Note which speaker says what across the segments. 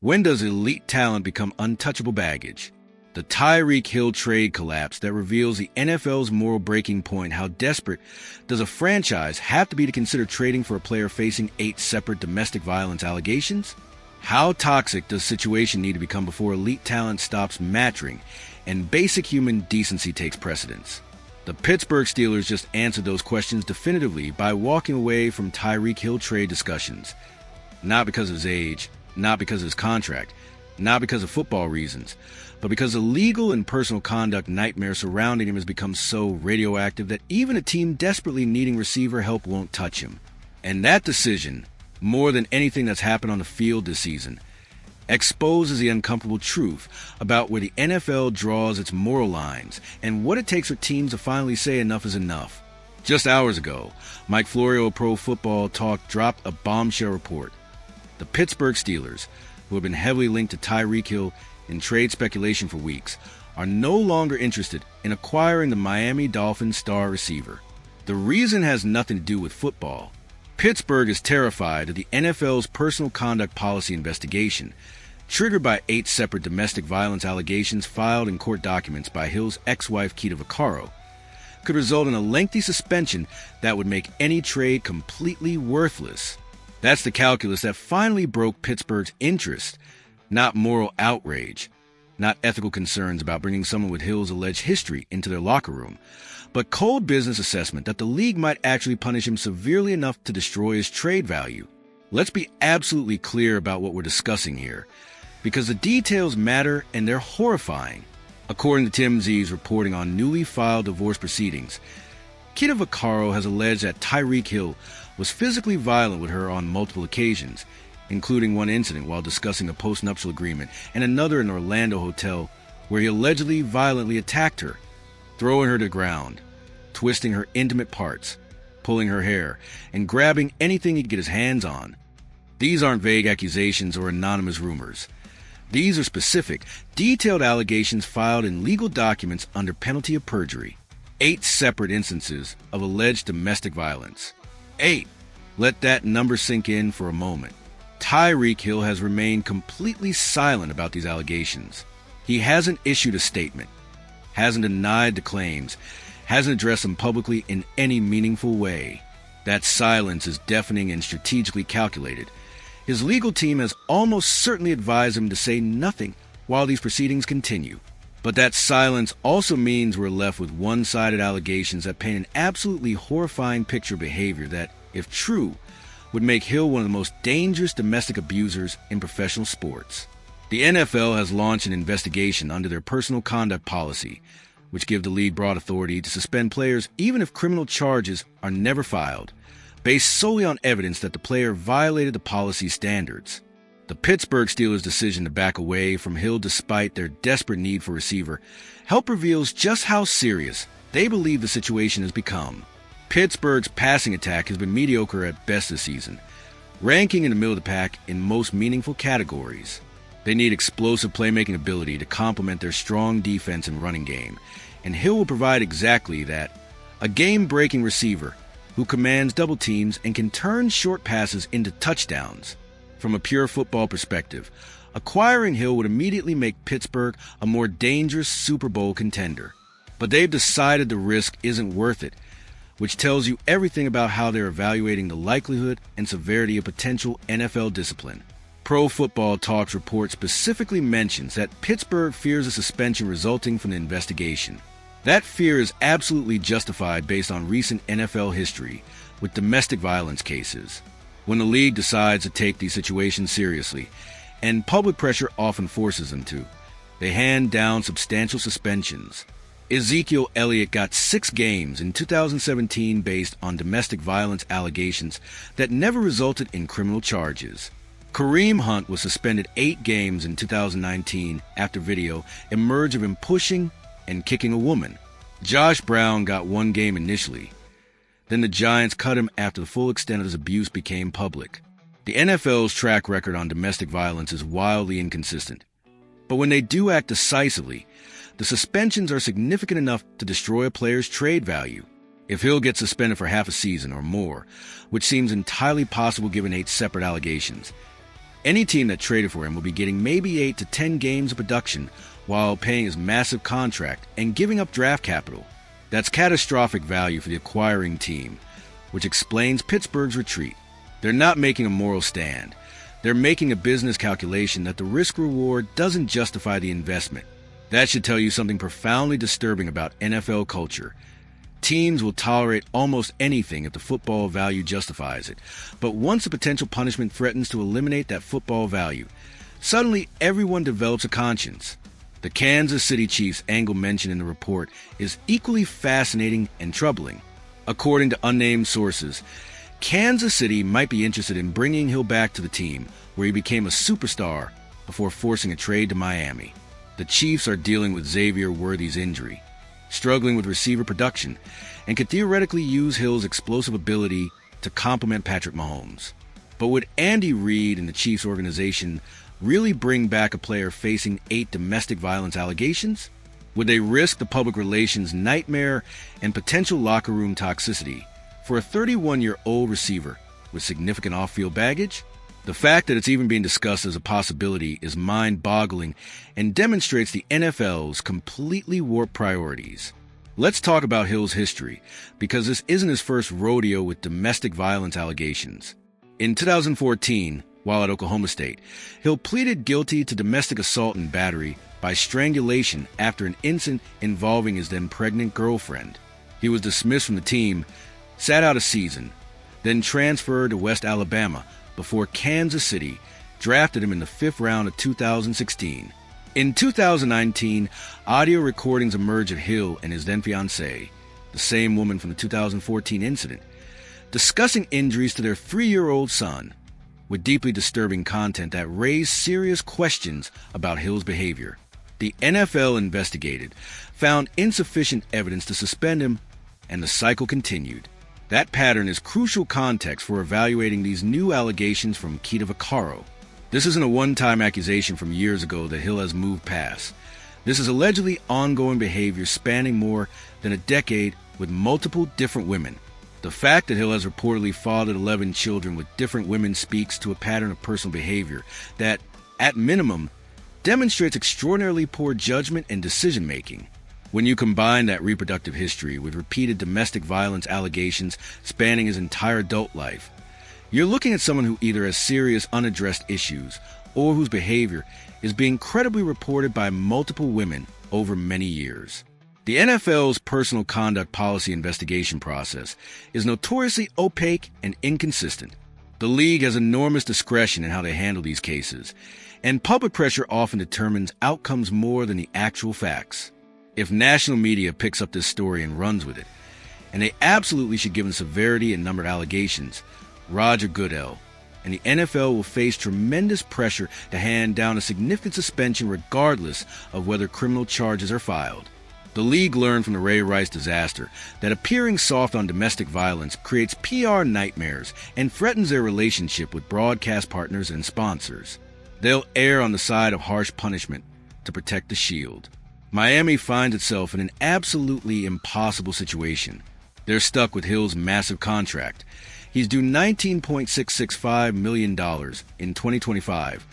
Speaker 1: When does elite talent become untouchable baggage? The Tyreek Hill trade collapse that reveals the NFL's moral breaking point. How desperate does a franchise have to be to consider trading for a player facing 8 separate domestic violence allegations? How toxic does the situation need to become before elite talent stops mattering and basic human decency takes precedence? The Pittsburgh Steelers just answered those questions definitively by walking away from Tyreek Hill trade discussions. Not because of his age, not because of his contract, not because of football reasons, but because the legal and personal conduct nightmare surrounding him has become so radioactive that even a team desperately needing receiver help won't touch him. And that decision, more than anything that's happened on the field this season, exposes the uncomfortable truth about where the NFL draws its moral lines and what it takes for teams to finally say enough is enough. Just hours ago, Mike Florio of Pro Football Talk dropped a bombshell report. The Pittsburgh Steelers, who have been heavily linked to Tyreek Hill in trade speculation for weeks, are no longer interested in acquiring the Miami Dolphins star receiver. The reason has nothing to do with football. Pittsburgh is terrified of the NFL's personal conduct policy investigation, triggered by 8 separate domestic violence allegations filed in court documents by Hill's ex-wife Kita Vaccaro, could result in a lengthy suspension that would make any trade completely worthless. That's the calculus that finally broke Pittsburgh's interest, not moral outrage, not ethical concerns about bringing someone with Hill's alleged history into their locker room, but cold business assessment that the league might actually punish him severely enough to destroy his trade value. Let's be absolutely clear about what we're discussing here, because the details matter and they're horrifying. According to TMZ's reporting on newly filed divorce proceedings, Kita Vaccaro has alleged that Tyreek Hill was physically violent with her on multiple occasions, including one incident while discussing a post-nuptial agreement and another in an Orlando hotel where he allegedly violently attacked her, throwing her to the ground, twisting her intimate parts, pulling her hair, and grabbing anything he could get his hands on. These aren't vague accusations or anonymous rumors. These are specific, detailed allegations filed in legal documents under penalty of perjury. 8 separate instances of alleged domestic violence. 8. Let that number sink in for a moment. Tyreek Hill has remained completely silent about these allegations. He hasn't issued a statement, hasn't denied the claims, hasn't addressed them publicly in any meaningful way. That silence is deafening and strategically calculated. His legal team has almost certainly advised him to say nothing while these proceedings continue. But that silence also means we're left with one-sided allegations that paint an absolutely horrifying picture of behavior that, if true, would make Hill one of the most dangerous domestic abusers in professional sports. The NFL has launched an investigation under their personal conduct policy, which give the league broad authority to suspend players even if criminal charges are never filed, based solely on evidence that the player violated the policy's standards. The Pittsburgh Steelers' decision to back away from Hill despite their desperate need for a receiver help reveals just how serious they believe the situation has become. Pittsburgh's passing attack has been mediocre at best this season, ranking in the middle of the pack in most meaningful categories. They need explosive playmaking ability to complement their strong defense and running game, and Hill will provide exactly that. A game-breaking receiver who commands double teams and can turn short passes into touchdowns. From a pure football perspective, acquiring Hill would immediately make Pittsburgh a more dangerous Super Bowl contender. But they've decided the risk isn't worth it, which tells you everything about how they're evaluating the likelihood and severity of potential NFL discipline. Pro Football Talks report specifically mentions that Pittsburgh fears a suspension resulting from the investigation. That fear is absolutely justified based on recent NFL history with domestic violence cases. When the league decides to take these situations seriously, and public pressure often forces them to, they hand down substantial suspensions. Ezekiel Elliott got 6 games in 2017 based on domestic violence allegations that never resulted in criminal charges. Kareem Hunt was suspended 8 games in 2019 after video emerged of him pushing and kicking a woman. Josh Brown got 1 game initially. Then the Giants cut him after the full extent of his abuse became public. The NFL's track record on domestic violence is wildly inconsistent. But when they do act decisively, the suspensions are significant enough to destroy a player's trade value. If Hill gets suspended for half a season or more, which seems entirely possible given 8 separate allegations, Any team that traded for him will be getting maybe 8 to 10 games of production while paying his massive contract and giving up draft capital. That's catastrophic value for the acquiring team, which explains Pittsburgh's retreat. They're not making a moral stand. They're making a business calculation that the risk-reward doesn't justify the investment. That should tell you something profoundly disturbing about NFL culture. Teams will tolerate almost anything if the football value justifies it. But once a potential punishment threatens to eliminate that football value, suddenly everyone develops a conscience. The Kansas City Chiefs angle mentioned in the report is equally fascinating and troubling. According to unnamed sources, Kansas City might be interested in bringing Hill back to the team, where he became a superstar before forcing a trade to Miami. The Chiefs are dealing with Xavier Worthy's injury, struggling with receiver production, and could theoretically use Hill's explosive ability to complement Patrick Mahomes. But would Andy Reid and the Chiefs organization really bring back a player facing 8 domestic violence allegations? Would they risk the public relations nightmare and potential locker room toxicity for a 31-year-old receiver with significant off-field baggage? The fact that it's even being discussed as a possibility is mind-boggling and demonstrates the NFL's completely warped priorities. Let's talk about Hill's history, because this isn't his first rodeo with domestic violence allegations. In 2014, while at Oklahoma State, Hill pleaded guilty to domestic assault and battery by strangulation after an incident involving his then-pregnant girlfriend. He was dismissed from the team, sat out a season, then transferred to West Alabama before Kansas City drafted him in the 5th round of 2016. In 2019, audio recordings emerged of Hill and his then-fiancée, the same woman from the 2014 incident, discussing injuries to their 3-year-old son, with deeply disturbing content that raised serious questions about Hill's behavior. The NFL investigated, found insufficient evidence to suspend him, and the cycle continued. That pattern is crucial context for evaluating these new allegations from Keita Vaccaro. This isn't a one-time accusation from years ago that Hill has moved past. This is allegedly ongoing behavior spanning more than a decade with multiple different women. The fact that Hill has reportedly fathered 11 children with different women speaks to a pattern of personal behavior that, at minimum, demonstrates extraordinarily poor judgment and decision-making. When you combine that reproductive history with repeated domestic violence allegations spanning his entire adult life, you're looking at someone who either has serious unaddressed issues or whose behavior is being credibly reported by multiple women over many years. The NFL's personal conduct policy investigation process is notoriously opaque and inconsistent. The league has enormous discretion in how they handle these cases, and public pressure often determines outcomes more than the actual facts. If national media picks up this story and runs with it, and they absolutely should give them severity and numbered allegations, Roger Goodell and the NFL will face tremendous pressure to hand down a significant suspension regardless of whether criminal charges are filed. The league learned from the Ray Rice disaster that appearing soft on domestic violence creates PR nightmares and threatens their relationship with broadcast partners and sponsors. They'll err on the side of harsh punishment to protect the shield. Miami finds itself in an absolutely impossible situation. They're stuck with Hill's massive contract. He's due $19.665 million in 2025,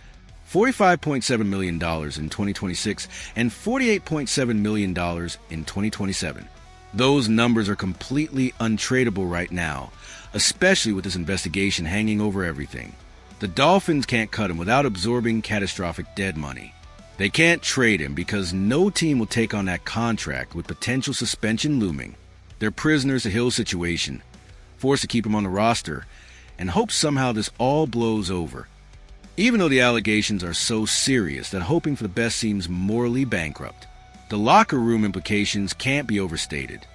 Speaker 1: $45.7 million in 2026, and $48.7 million in 2027. Those numbers are completely untradeable right now, especially with this investigation hanging over everything. The Dolphins can't cut him without absorbing catastrophic dead money. They can't trade him because no team will take on that contract with potential suspension looming. They're prisoners to Hill's situation, forced to keep him on the roster, and hope somehow this all blows over. Even though the allegations are so serious that hoping for the best seems morally bankrupt, the locker room implications can't be overstated.